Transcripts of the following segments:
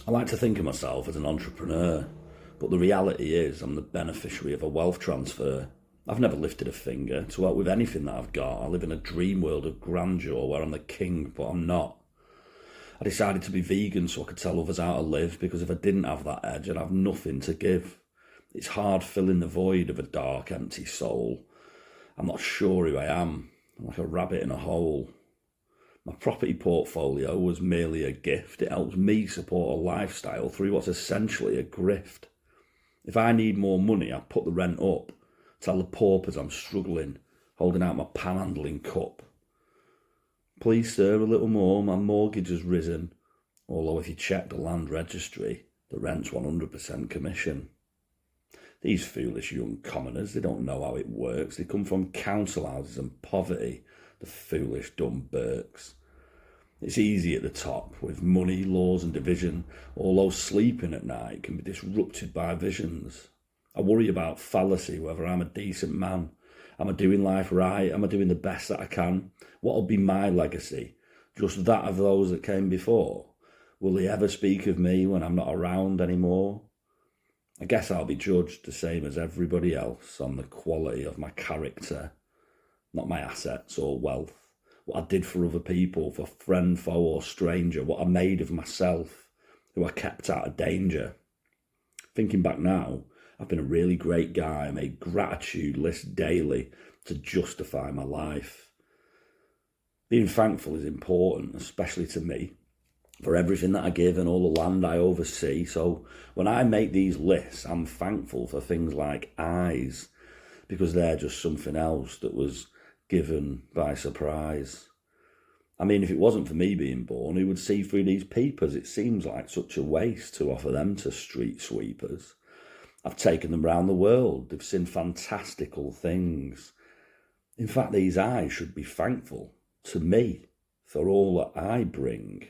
I like to think of myself as an entrepreneur, but the reality is I'm the beneficiary of a wealth transfer. I've never lifted a finger to help with anything that I've got. I live in a dream world of grandeur where I'm the king, but I'm not. I decided to be vegan so I could tell others how to live, because if I didn't have that edge, I'd have nothing to give. It's hard filling the void of a dark, empty soul. I'm not sure who I am. I'm like a rabbit in a hole. My property portfolio was merely a gift. It helps me support a lifestyle through what's essentially a grift. If I need more money, I put the rent up, tell the paupers I'm struggling, holding out my panhandling cup. Please, sir, a little more. My mortgage has risen. Although if you check the land registry, the rent's 100% commission. These foolish young commoners, they don't know how it works. They come from council houses and poverty, the foolish dumb Burks. It's easy at the top, with money, laws and division, although sleeping at night can be disrupted by visions. I worry about fallacy, whether I'm a decent man. Am I doing life right? Am I doing the best that I can? What'll be my legacy? Just that of those that came before? Will they ever speak of me when I'm not around anymore? I guess I'll be judged the same as everybody else on the quality of my character, not my assets or wealth. What I did for other people, for friend, foe or stranger, what I made of myself, who I kept out of danger. Thinking back now, I've been a really great guy. I made gratitude lists daily to justify my life. Being thankful is important, especially to me, for everything that I give and all the land I oversee. So when I make these lists, I'm thankful for things like eyes, because they're just something else that was given by surprise. I mean, if it wasn't for me being born, who would see through these peepers? It seems like such a waste to offer them to street sweepers. I've taken them round the world. They've seen fantastical things. In fact, these eyes should be thankful to me for all that I bring.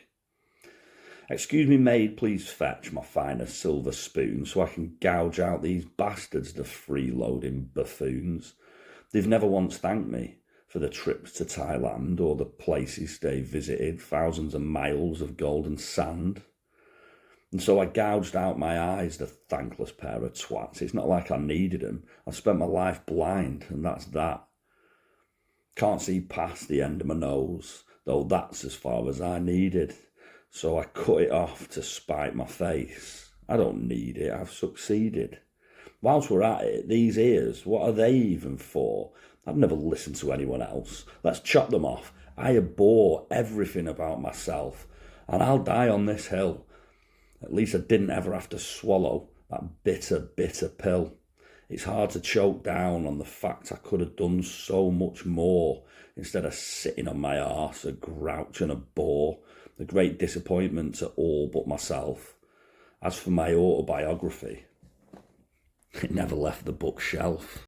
Excuse me, maid, please fetch my finest silver spoon so I can gouge out these bastards, the freeloading buffoons. They've never once thanked me for the trips to Thailand or the places they visited, thousands of miles of golden sand. And so I gouged out my eyes, the thankless pair of twats. It's not like I needed them. I've spent my life blind, and that's that. Can't see past the end of my nose, though that's as far as I needed. So I cut it off to spite my face. I don't need it, I've succeeded. Whilst we're at it, these ears, what are they even for? I've never listened to anyone else. Let's chop them off. I abhor everything about myself, and I'll die on this hill. At least I didn't ever have to swallow that bitter, bitter pill. It's hard to choke down on the fact I could have done so much more instead of sitting on my arse, a grouch and a bore, a great disappointment to all but myself. As for my autobiography, it never left the bookshelf.